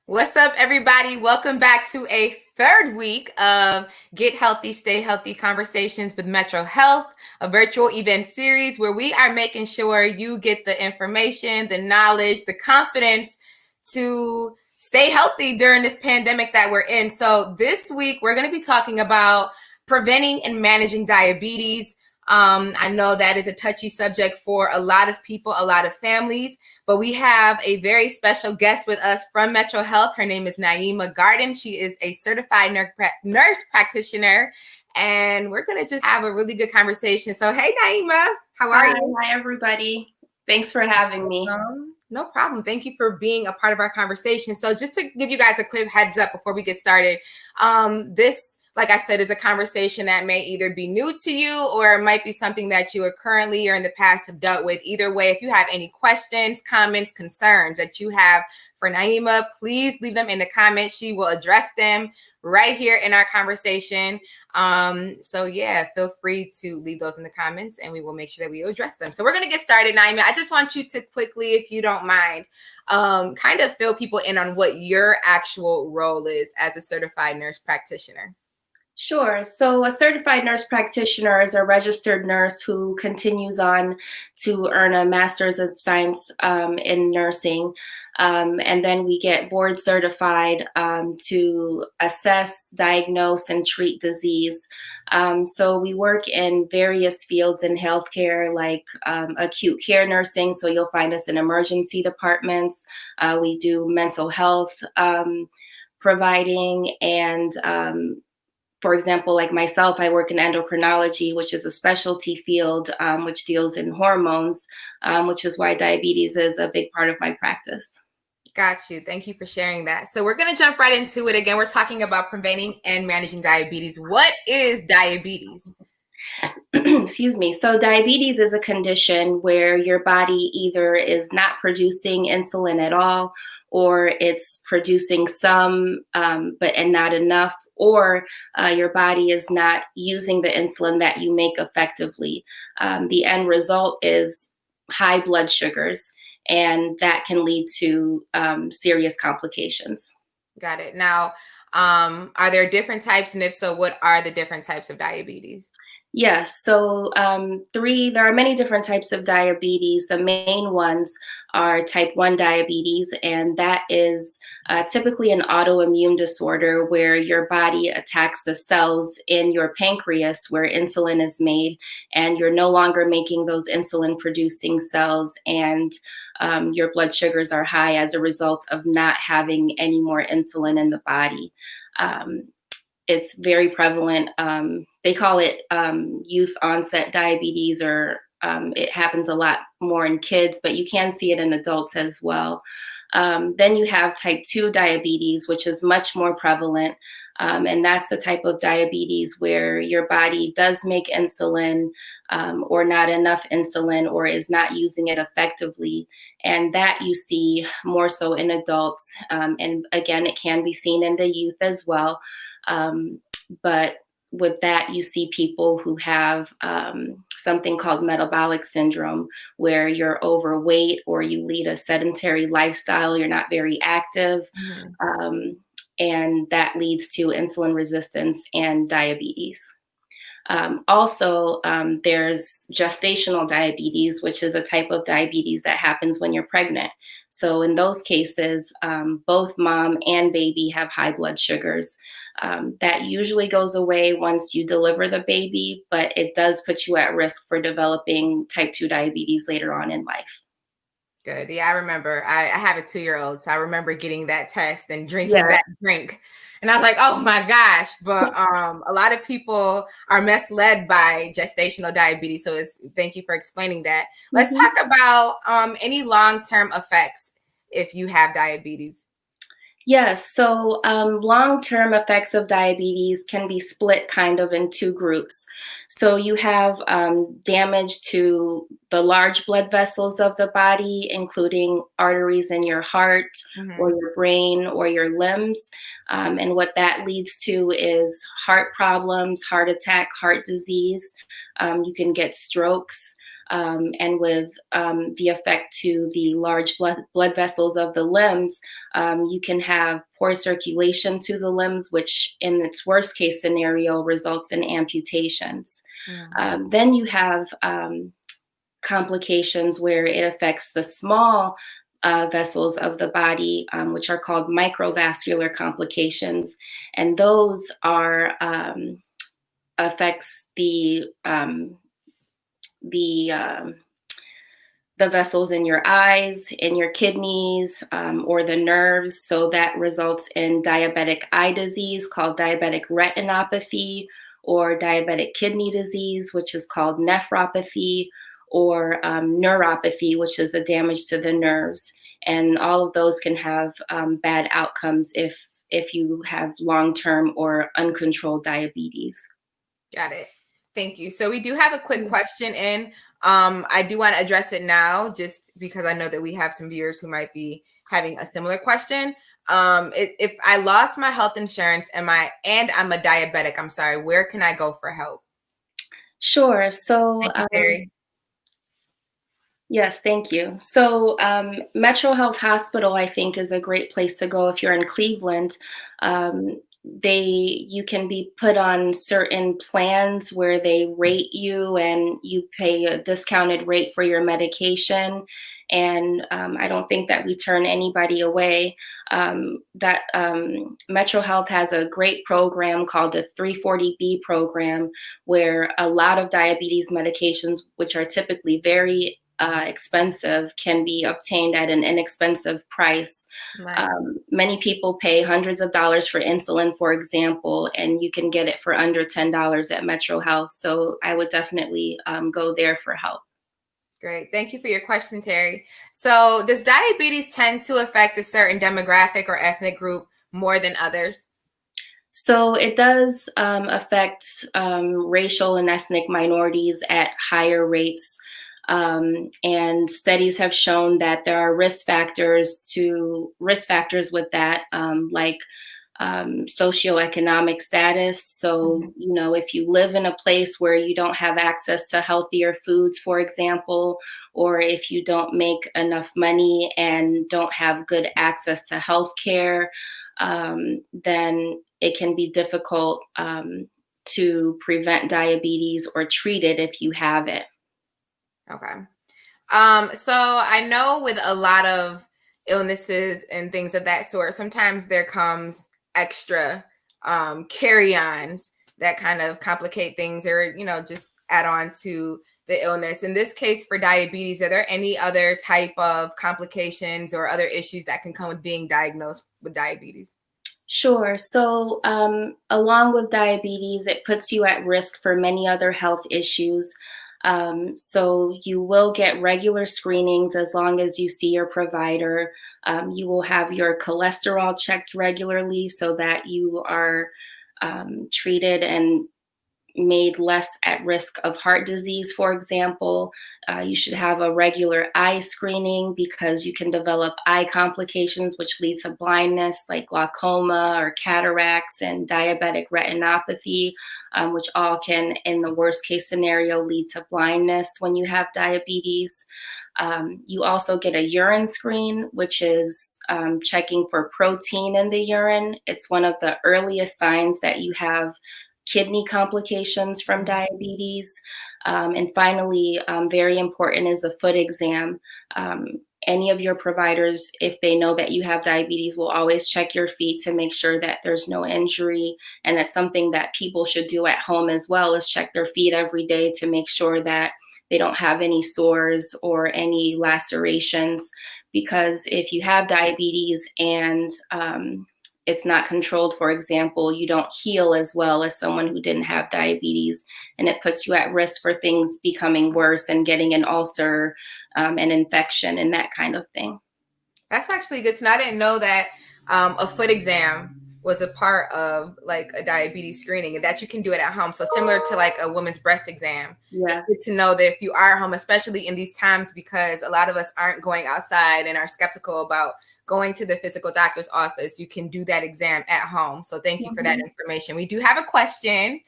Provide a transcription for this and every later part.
What's up, everybody? Welcome back to a third week of Get Healthy, Stay Healthy Conversations with MetroHealth, a virtual event series where we are making sure you get the information, the knowledge, the confidence to stay healthy during this pandemic that we're in. So this week, we're going to be talking about preventing and managing diabetes. I know that is a touchy subject for a lot of people, a lot of families, but we have a very special guest with us from MetroHealth. Her name is Naima Garden. She is a certified nurse practitioner, and we're going to just have a really good conversation. So, hey, Naima, how are you? Hi, everybody. Thanks for having me. No problem. Thank you for being a part of our conversation. So just to give you guys a quick heads up before we get started, this, like I said, is a conversation that may either be new to you or it might be something that you are currently or in the past have dealt with. Either way, if you have any questions, comments, concerns that you have for Naima, please leave them in the comments. She will address them right here in our conversation. So yeah, feel free to leave those in the comments and we will make sure that we address them. So we're going to get started, Naima. I just want you to quickly, if you don't mind, kind of fill people in on what your actual role is as a certified nurse practitioner. Sure. So, a certified nurse practitioner is a registered nurse who continues on to earn a master's of science in nursing. And then we get board certified to assess, diagnose, and treat disease. So, we work in various fields in healthcare, like acute care nursing. So, you'll find us in emergency departments. We do mental health providing and for example, like myself, I work in endocrinology, which is a specialty field which deals in hormones, which is why diabetes is a big part of my practice. Got you. Thank you for sharing that. So we're going to jump right into it. Again, we're talking about preventing and managing diabetes. What is diabetes? Excuse me. So diabetes is a condition where your body either is not producing insulin at all, or it's producing some, and not enough, or your body is not using the insulin that you make effectively. The end result is high blood sugars, and that can lead to serious complications. Got it. Now, are there different types? And if so, what are the different types of diabetes? Yes, so there are many different types of diabetes. The main ones are type 1 diabetes, and that is typically an autoimmune disorder where your body attacks the cells in your pancreas where insulin is made, and you're no longer making those insulin producing cells, and your blood sugars are high as a result of not having any more insulin in the body. It's very prevalent. They call it youth onset diabetes, or it happens a lot more in kids, but you can see it in adults as well. Then you have type 2 diabetes, which is much more prevalent. And that's the type of diabetes where your body does make insulin or not enough insulin, or is not using it effectively. And that you see more so in adults. And again, it can be seen in the youth as well. But with that, you see people who have something called metabolic syndrome, where you're overweight or you lead a sedentary lifestyle, you're not very active, and that leads to insulin resistance and diabetes. Also, there's gestational diabetes, which is a type of diabetes that happens when you're pregnant. So in those cases, both mom and baby have high blood sugars. That usually goes away once you deliver the baby, but it does put you at risk for developing type 2 diabetes later on in life. Good. Yeah, I remember. I have a 2-year-old, so I remember getting that test and drinking Yeah. that drink. And I was like, oh my gosh. But a lot of people are misled by gestational diabetes. So thank you for explaining that. Let's talk about any long-term effects if you have diabetes. Yes, so long-term effects of diabetes can be split kind of in two groups. So you have damage to the large blood vessels of the body, including arteries in your heart or your brain or your limbs. And what that leads to is heart problems, heart attack, heart disease. You can get strokes. and with the effect to the large blood vessels of the limbs, you can have poor circulation to the limbs, which in its worst case scenario results in amputations. Then you have complications where it affects the small vessels of the body, which are called microvascular complications, and those are affects the vessels in your eyes, in your kidneys, or the nerves. So that results in diabetic eye disease called diabetic retinopathy, or diabetic kidney disease, which is called nephropathy, or neuropathy, which is the damage to the nerves. And all of those can have bad outcomes if you have long-term or uncontrolled diabetes. Got it. Thank you. So we do have a quick question in. I do want to address it now, just because I know that we have some viewers who might be having a similar question. If I lost my health insurance and I'm a diabetic, I'm sorry, where can I go for help? Sure. So, Thank you, Terry. Yes, thank you. So MetroHealth Hospital, I think, is a great place to go if you're in Cleveland. You can be put on certain plans where they rate you and you pay a discounted rate for your medication. And I don't think that we turn anybody away. MetroHealth has a great program called the 340B program, where a lot of diabetes medications, which are typically very expensive, can be obtained at an inexpensive price. Right. Many people pay hundreds of dollars for insulin, for example, and you can get it for under $10 at MetroHealth. So I would definitely go there for help. Great. Thank you for your question, Terry. So does diabetes tend to affect a certain demographic or ethnic group more than others? So it does affect racial and ethnic minorities at higher rates. And studies have shown that there are risk factors with that, like socioeconomic status. So, if you live in a place where you don't have access to healthier foods, for example, or if you don't make enough money and don't have good access to healthcare, then it can be difficult to prevent diabetes or treat it if you have it. Okay. So I know with a lot of illnesses and things of that sort, sometimes there comes extra carry-ons that kind of complicate things or, just add on to the illness. In this case, for diabetes, are there any other type of complications or other issues that can come with being diagnosed with diabetes? Sure. So along with diabetes, it puts you at risk for many other health issues. So you will get regular screenings as long as you see your provider. You will have your cholesterol checked regularly so that you are treated and made less at risk of heart disease, for example. You should have a regular eye screening because you can develop eye complications which lead to blindness, like glaucoma or cataracts and diabetic retinopathy, which all can, in the worst case scenario, lead to blindness when you have diabetes. You also get a urine screen, which is checking for protein in the urine. It's one of the earliest signs that you have kidney complications from diabetes. And finally, very important is a foot exam. Any of your providers, if they know that you have diabetes, will always check your feet to make sure that there's no injury. And that's something that people should do at home as well, is check their feet every day to make sure that they don't have any sores or any lacerations. Because if you have diabetes and it's not controlled, for example, you don't heal as well as someone who didn't have diabetes, and it puts you at risk for things becoming worse and getting an ulcer, an infection, and that kind of thing. That's actually good to know. I didn't know that a foot exam was a part of like a diabetes screening and that you can do it at home. So similar to like a woman's breast exam. Yeah. It's good to know that if you are at home, especially in these times, because a lot of us aren't going outside and are skeptical about going to the physical doctor's office, you can do that exam at home. So thank you for that information. We do have a question.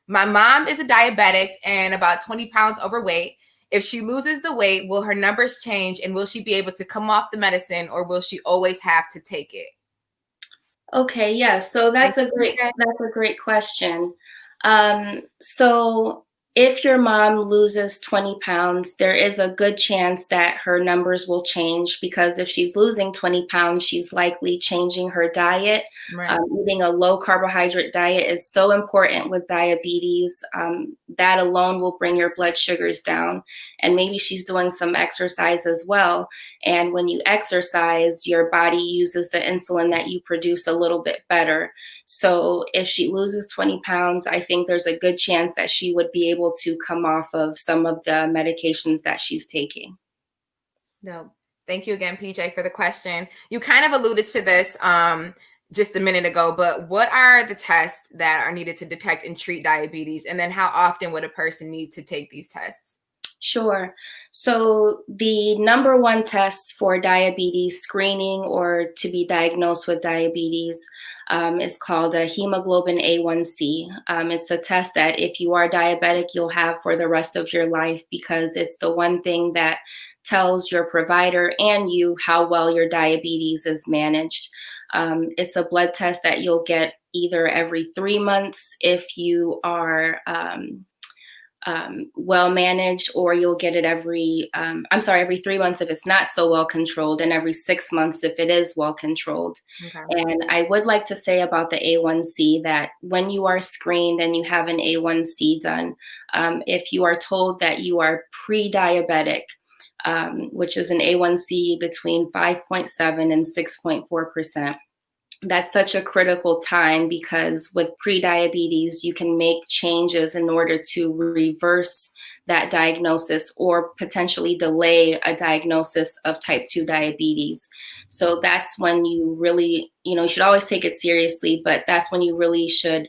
My mom is a diabetic and about 20 pounds overweight. If she loses the weight, will her numbers change and will she be able to come off the medicine or will she always have to take it? Okay, yeah, so Thank that's a you. great question. So if your mom loses 20 pounds, there is a good chance that her numbers will change because if she's losing 20 pounds, she's likely changing her diet. Right. Eating a low carbohydrate diet is so important with diabetes. That alone will bring your blood sugars down. And maybe she's doing some exercise as well. And when you exercise, your body uses the insulin that you produce a little bit better. So if she loses 20 pounds, I think there's a good chance that she would be able to come off of some of the medications that she's taking. No. Thank you again, PJ, for the question. You kind of alluded to this just a minute ago, but what are the tests that are needed to detect and treat diabetes? And then how often would a person need to take these tests? Sure. So the number one test for diabetes screening or to be diagnosed with diabetes is called a hemoglobin A1C. It's a test that if you are diabetic, you'll have for the rest of your life because it's the one thing that tells your provider and you how well your diabetes is managed. It's a blood test that you'll get either every 3 months if you are well managed, or you'll get it every 3 months if it's not so well controlled, and every 6 months if it is well controlled. Okay. And I would like to say about the A1C that when you are screened and you have an A1C done, if you are told that you are pre-diabetic, which is an A1C between 5.7 and 6.4%. That's such a critical time because with prediabetes, you can make changes in order to reverse that diagnosis or potentially delay a diagnosis of type 2 diabetes. So that's when you really, you should always take it seriously, but that's when you really should,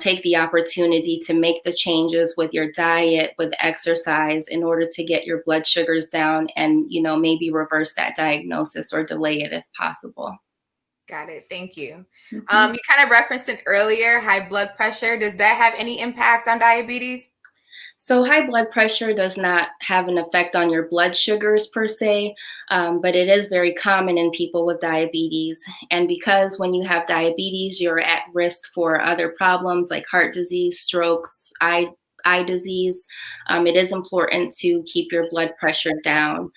take the opportunity to make the changes with your diet, with exercise in order to get your blood sugars down and, maybe reverse that diagnosis or delay it if possible. Got it. Thank you. Mm-hmm. You kind of referenced it earlier, high blood pressure. Does that have any impact on diabetes? So high blood pressure does not have an effect on your blood sugars per se, but it is very common in people with diabetes. And because when you have diabetes, you're at risk for other problems like heart disease, strokes, eye disease, it is important to keep your blood pressure down.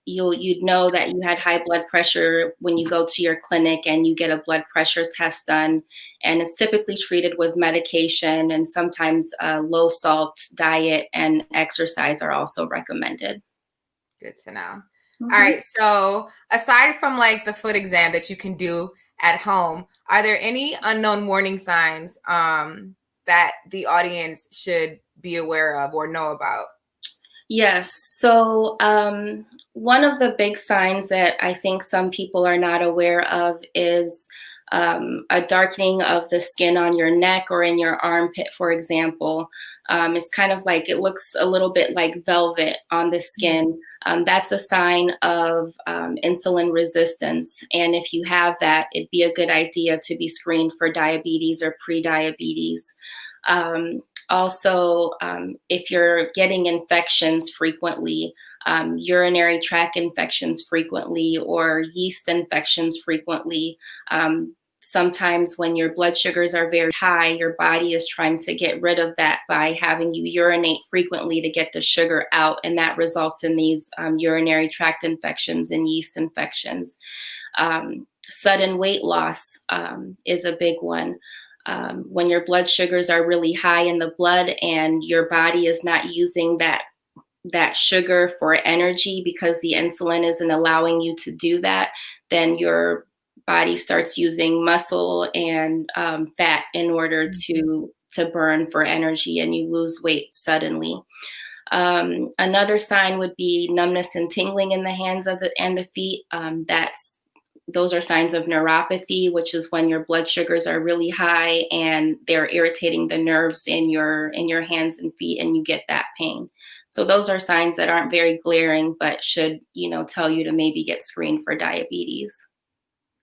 You'd know that you had high blood pressure when you go to your clinic and you get a blood pressure test done, and it's typically treated with medication, and sometimes a low salt diet and exercise are also recommended. Good to know. Mm-hmm. All right. So aside from like the foot exam that you can do at home, are there any unknown warning signs that the audience should be aware of or know about? Yes. So one of the big signs that I think some people are not aware of is a darkening of the skin on your neck or in your armpit, for example. It's kind of like it looks a little bit like velvet on the skin. That's a sign of insulin resistance. And if you have that, it'd be a good idea to be screened for diabetes or pre-diabetes. Also, if you're getting infections frequently, urinary tract infections frequently, or yeast infections frequently, sometimes when your blood sugars are very high, your body is trying to get rid of that by having you urinate frequently to get the sugar out, and that results in these urinary tract infections and yeast infections. Sudden weight loss is a big one. When your blood sugars are really high in the blood and your body is not using that sugar for energy because the insulin isn't allowing you to do that, then your body starts using muscle and fat in order to burn for energy, and you lose weight suddenly. Another sign would be numbness and tingling in the hands and the feet. Those are signs of neuropathy, which is when your blood sugars are really high and they're irritating the nerves in your hands and feet, and you get that pain. So those are signs that aren't very glaring, but should, tell you to maybe get screened for diabetes.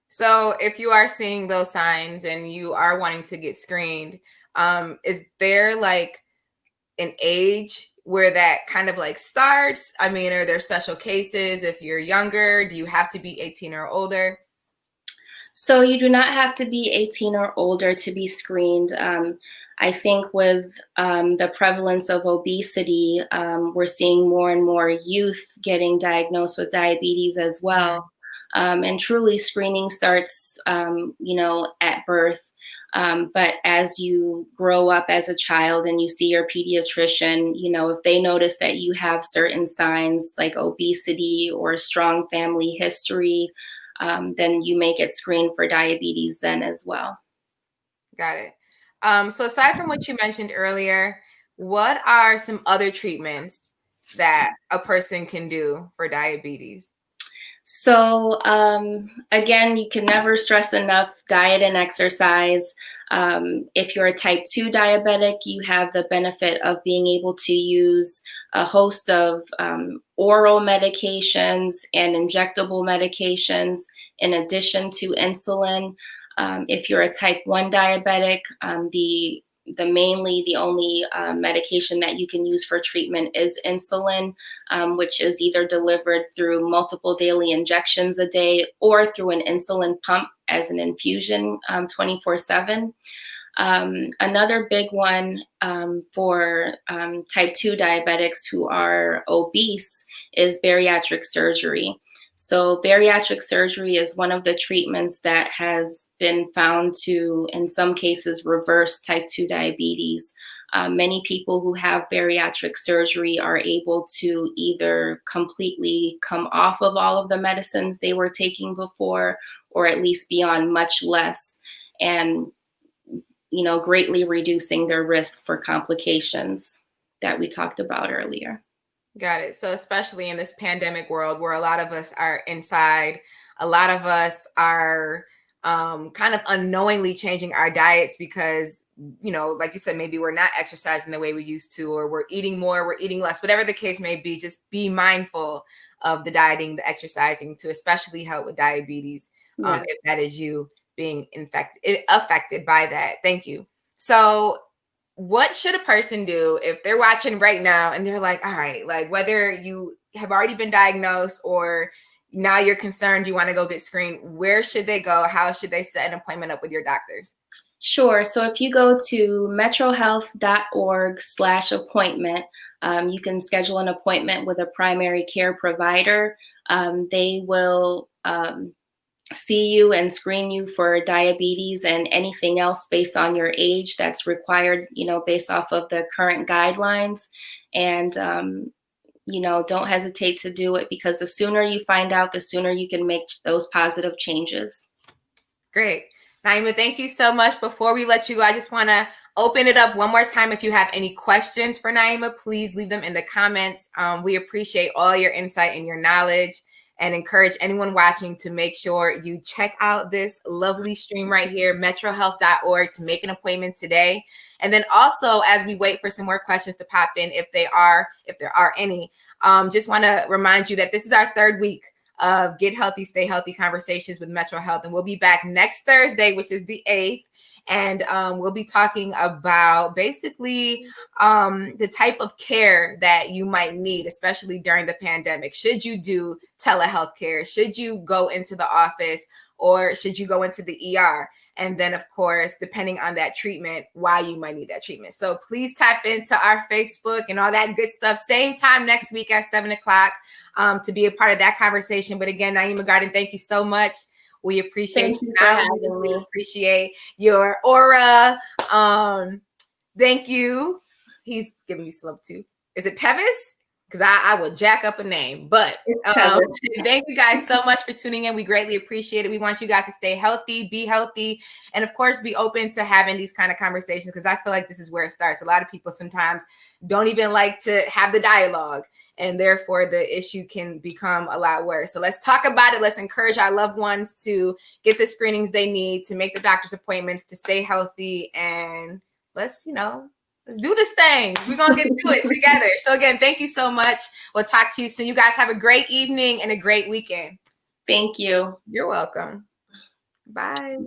So if you are seeing those signs and you are wanting to get screened, Is there like an age where that kind of like starts? I mean, are there special cases if you're younger? Do you have to be 18 or older? So you do not have to be 18 or older to be screened. I think with the prevalence of obesity, we're seeing more and more youth getting diagnosed with diabetes as well. And truly, screening starts, at birth. But as you grow up as a child and you see your pediatrician, if they notice that you have certain signs like obesity or a strong family history, then you may get screened for diabetes then as well. Got it. So aside from what you mentioned earlier, what are some other treatments that a person can do for diabetes? So again, you can never stress enough diet and exercise. If you're a type 2 diabetic, you have the benefit of being able to use a host of oral medications and injectable medications in addition to insulin. If you're a type 1 diabetic, the only medication that you can use for treatment is insulin, which is either delivered through multiple daily injections a day or through an insulin pump as an infusion 24/7. Another big one for type 2 diabetics who are obese is bariatric surgery. So bariatric surgery is one of the treatments that has been found to, in some cases, reverse type 2 diabetes. Many people who have bariatric surgery are able to either completely come off of all of the medicines they were taking before, or at least be on much less, and greatly reducing their risk for complications that we talked about earlier. Got it. So especially in this pandemic world where a lot of us are inside, a lot of us are kind of unknowingly changing our diets because, like you said, maybe we're not exercising the way we used to, or we're eating more, we're eating less, whatever the case may be. Just be mindful of the dieting, the exercising to especially help with diabetes, if that is you being affected by that. Thank you. So what should a person do if they're watching right now and they're like, all right, like whether you have already been diagnosed or now you're concerned, you want to go get screened, where should they go? How should they set an appointment up with your doctors? Sure. So if you go to metrohealth.org/appointment, you can schedule an appointment with a primary care provider. They will see you and screen you for diabetes and anything else based on your age that's required, based off of the current guidelines. And, don't hesitate to do it, because the sooner you find out, the sooner you can make those positive changes. Great. Naima, thank you so much. Before we let you go, I just want to open it up one more time. If you have any questions for Naima, please leave them in the comments. We appreciate all your insight and your knowledge, and encourage anyone watching to make sure you check out this lovely stream right here, metrohealth.org, to make an appointment today. And then also, as we wait for some more questions to pop in, if there are any, just want to remind you that this is our third week of Get Healthy, Stay Healthy conversations with MetroHealth. And we'll be back next Thursday, which is the 8th. And we'll be talking about basically the type of care that you might need, especially during the pandemic. Should you do telehealth care? Should you go into the office, or should you go into the ER? And then, of course, depending on that treatment, why you might need that treatment. So please tap into our Facebook and all that good stuff. Same time next week at 7 o'clock to be a part of that conversation. But again, Naima Garden, thank you so much. We appreciate you. We appreciate your aura. Thank you. He's giving you some love too. Is it Tevis? Because I will jack up a name. But thank you guys so much for tuning in. We greatly appreciate it. We want you guys to stay healthy, be healthy, and of course, be open to having these kind of conversations, because I feel like this is where it starts. A lot of people sometimes don't even like to have the dialogue, and therefore the issue can become a lot worse. So let's talk about it. Let's encourage our loved ones to get the screenings they need, to make the doctor's appointments, to stay healthy, and let's do this thing. We're going to get through it together. So again, thank you so much. We'll talk to you soon. You guys have a great evening and a great weekend. Thank you. You're welcome. Bye.